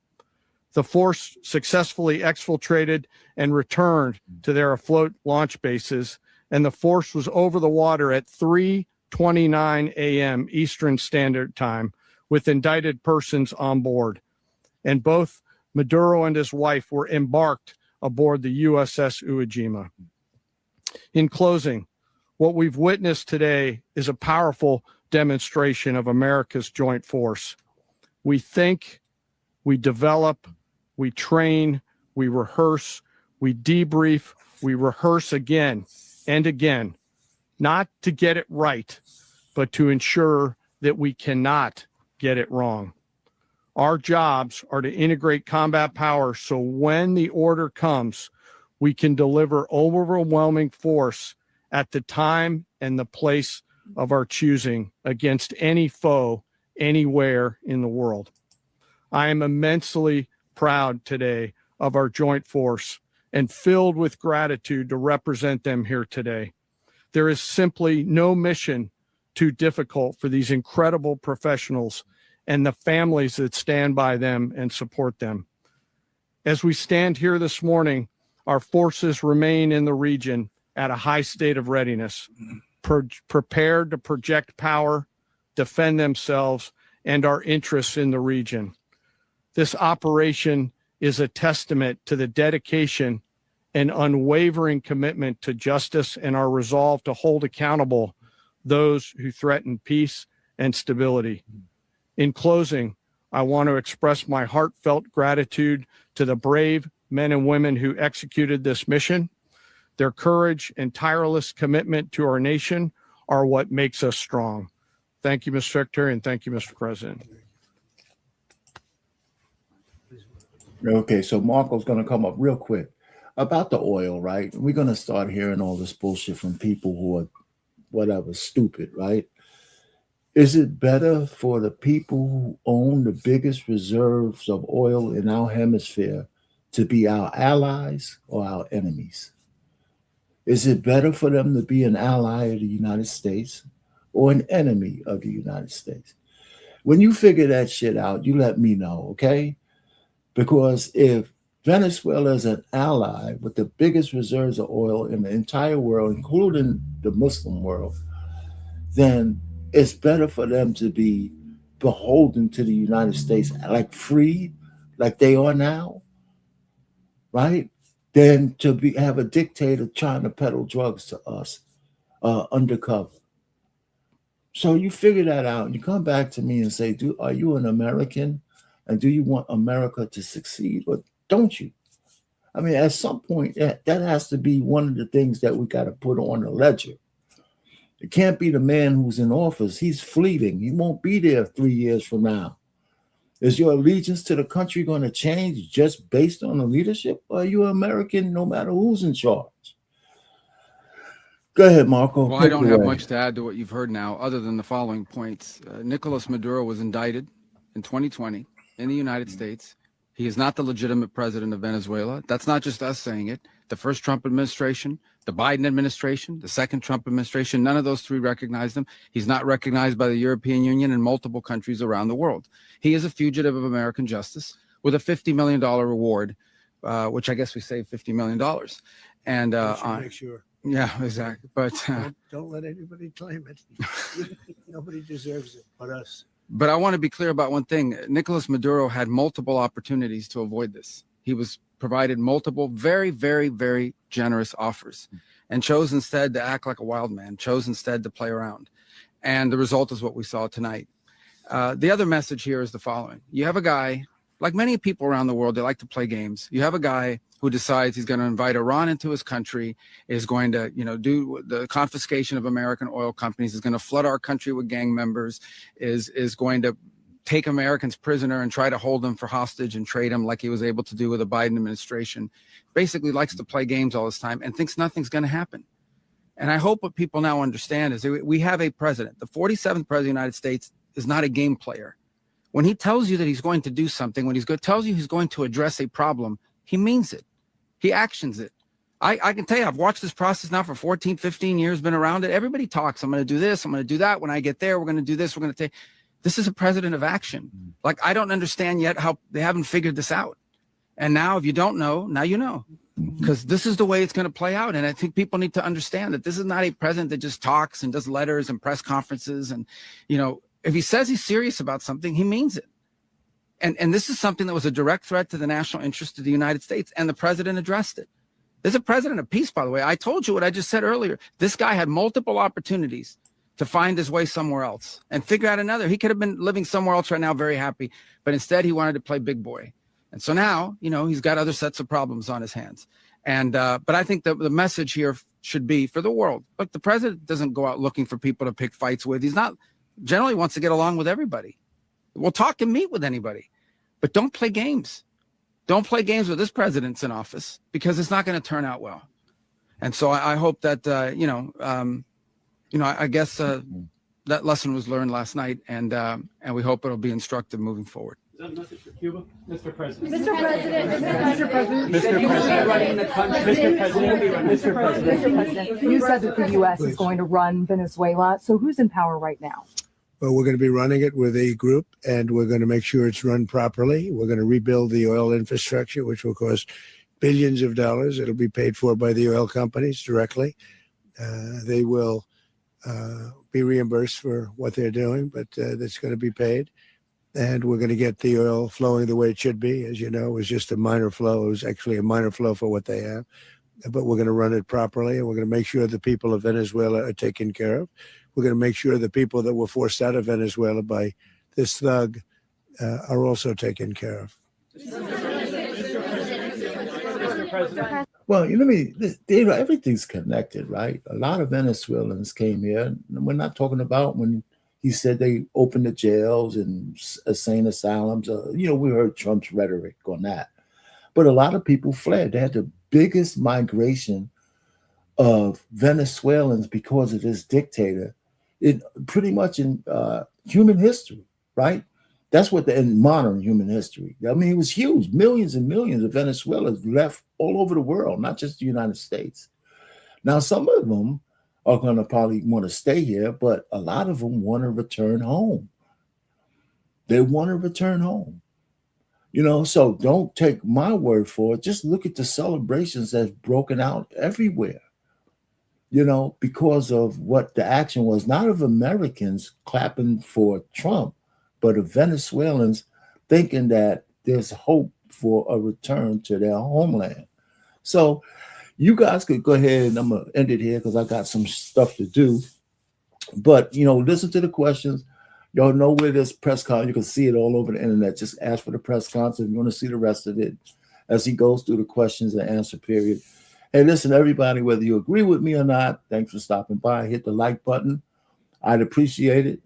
The force successfully exfiltrated and returned to their afloat launch bases, and the force was over the water at 3:29 a.m. Eastern Standard Time with indicted persons on board. And both Maduro and his wife were embarked aboard the USS Iwo Jima. In closing, what we've witnessed today is a powerful demonstration of America's joint force. We think, we develop, we train, we rehearse, we debrief, we rehearse again and again, not to get it right, but to ensure that we cannot get it wrong. Our jobs are to integrate combat power so when the order comes, we can deliver overwhelming force at the time and the place of our choosing against any foe anywhere in the world. I am immensely proud today of our joint force and filled with gratitude to represent them here today. There is simply no mission too difficult for these incredible professionals and the families that stand by them and support them. As we stand here this morning, our forces remain in the region at a high state of readiness, prepared to project power, defend themselves, and our interests in the region. This operation is a testament to the dedication and unwavering commitment to justice and our resolve to hold accountable those who threaten peace and stability. In closing, I want to express my heartfelt gratitude to the brave men and women who executed this mission. Their courage and tireless commitment to our nation are what makes us strong. Thank you, Mr. Secretary, and thank you, Mr. President. Okay, so Marco's going to come up real quick about the oil, right? We're going to start hearing all this bullshit from people who are whatever, stupid, right? Is it better for the people who own the biggest reserves of oil in our hemisphere to be our allies or our enemies? Is it better for them to be an ally of the United States or an enemy of the United States? When you figure that shit out, you let me know, okay? Because if Venezuela is an ally with the biggest reserves of oil in the entire world, including the Muslim world, then it's better for them to be beholden to the United States, like free, like they are now, right? Than to have a dictator trying to peddle drugs to us undercover. So you figure that out. You come back to me and say, are you an American? And do you want America to succeed or don't you? I mean, at some point, that has to be one of the things that we got to put on the ledger. It can't be the man who's in office. He's fleeting. He won't be there 3 years from now. Is your allegiance to the country going to change just based on the leadership? Or are you American no matter who's in charge? Go ahead, Marco. Well, I don't have much to add to what you've heard now, other than the following points. Nicolas Maduro was indicted in 2020 in the United States. He is not the legitimate president of Venezuela. That's not just us saying it. The first Trump administration, the Biden administration, the second Trump administration, none of those three recognized him. He's not recognized by the European Union and multiple countries around the world. He is a fugitive of American justice with a $50 million reward, which I guess we saved $50 million. And make sure. Yeah, exactly. But don't let anybody claim it. Nobody deserves it but us. But I want to be clear about one thing. Nicolas Maduro had multiple opportunities to avoid this. He was provided multiple very, very, very generous offers and chose instead to act like a wild man, chose instead to play around. And the result is what we saw tonight. The other message here is the following. You have a guy, like many people around the world, they like to play games. You have a guy who decides he's going to invite Iran into his country, is going to, do the confiscation of American oil companies, is going to flood our country with gang members, is going to take Americans prisoner and try to hold them for hostage and trade them like he was able to do with the Biden administration. Basically likes to play games all this time and thinks nothing's going to happen. And I hope what people now understand is that we have a president. The 47th president of the United States is not a game player. When he tells you that he's going to do something, when tells you he's going to address a problem, he means it. He actions it. I can tell you, I've watched this process now for 14, 15 years, been around it. Everybody talks. I'm going to do this. I'm going to do that. When I get there, we're going to do this. We're going to take. This is a president of action. Like, I don't understand yet how they haven't figured this out. And now if you don't know, now you know. Because this is the way it's going to play out. And I think people need to understand that this is not a president that just talks and does letters and press conferences. And, if he says he's serious about something, he means it. And this is something that was a direct threat to the national interest of the United States, and the president addressed it. There's a president of peace, by the way. I told you what I just said earlier. This guy had multiple opportunities to find his way somewhere else and figure out another. He could have been living somewhere else right now, very happy, but instead he wanted to play big boy. And so now, he's got other sets of problems on his hands. And but I think the message here should be for the world. Look, the president doesn't go out looking for people to pick fights with. He's not generally wants to get along with everybody. We'll talk and meet with anybody, but don't play games. Don't play games with this president's in office, because it's not going to turn out well. And so I hope that, I guess that lesson was learned last night, and we hope it'll be instructive moving forward. Is that a message for Cuba? Mr. President. Mr. President. Mr. President. Mr. President. You said that the U.S. is going to run Venezuela. So who's in power right now? Well, we're going to be running it with a group, and we're going to make sure it's run properly. We're going to rebuild the oil infrastructure, which will cost billions of dollars. It'll be paid for by the oil companies directly. They will be reimbursed for what they're doing, but that's going to be paid. And we're going to get the oil flowing the way it should be. As you know, it was just a minor flow. It was actually a minor flow for what they have. But we're going to run it properly, and we're going to make sure the people of Venezuela are taken care of. We're going to make sure the people that were forced out of Venezuela by this thug are also taken care of. Well, everything's connected, right? A lot of Venezuelans came here. We're not talking about when he said they opened the jails and insane asylums. We heard Trump's rhetoric on that. But a lot of people fled. They had the biggest migration of Venezuelans because of this dictator, pretty much in human history, right? That's what in modern human history. I mean, it was huge. Millions and millions of Venezuelans left all over the world, not just the United States. Now, some of them are going to probably want to stay here, but a lot of them want to return home. They want to return home. So don't take my word for it. Just look at the celebrations that's broken out everywhere, because of what the action was, not of Americans clapping for Trump, but of Venezuelans thinking that there's hope for a return to their homeland. So you guys could go ahead, and I'm going to end it here because I got some stuff to do. But, listen to the questions. Y'all know where this press con. You can see it all over the internet. Just ask for the press conference if you want to see the rest of it as he goes through the questions and answer period. Hey, listen, everybody, whether you agree with me or not, thanks for stopping by. Hit the like button. I'd appreciate it.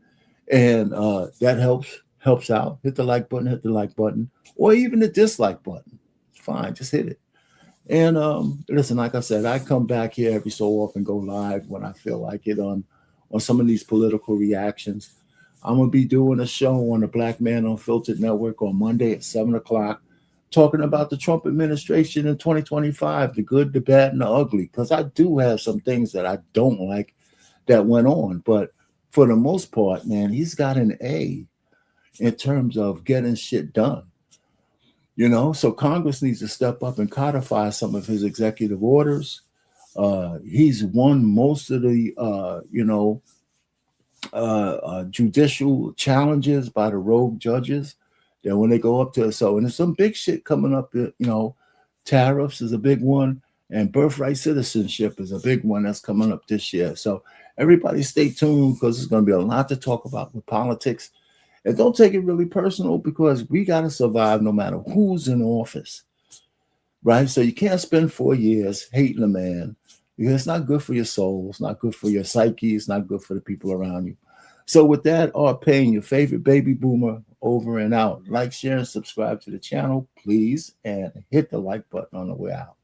And that helps out. Hit the like button, or even the dislike button. It's fine. Just hit it. And listen, like I said, I come back here every so often, go live when I feel like it on some of these political reactions. I'm going to be doing a show on the Black Man Unfiltered Network on Monday at 7 o'clock, talking about the Trump administration in 2025, the good, the bad, and the ugly, because I do have some things that I don't like that went on. But for the most part, man, he's got an A in terms of getting shit done. So Congress needs to step up and codify some of his executive orders. He's won most of the, judicial challenges by the rogue judges. Then when they go up to and there's some big shit coming up. Tariffs is a big one, and birthright citizenship is a big one that's coming up this year. So everybody stay tuned because there's going to be a lot to talk about with politics. And don't take it really personal because we got to survive no matter who's in office, right? So you can't spend 4 years hating a man because it's not good for your soul. It's not good for your psyche. It's not good for the people around you. So with that, Art Payne, your favorite baby boomer, over and out. Like, share, and subscribe to the channel, please, and hit the like button on the way out.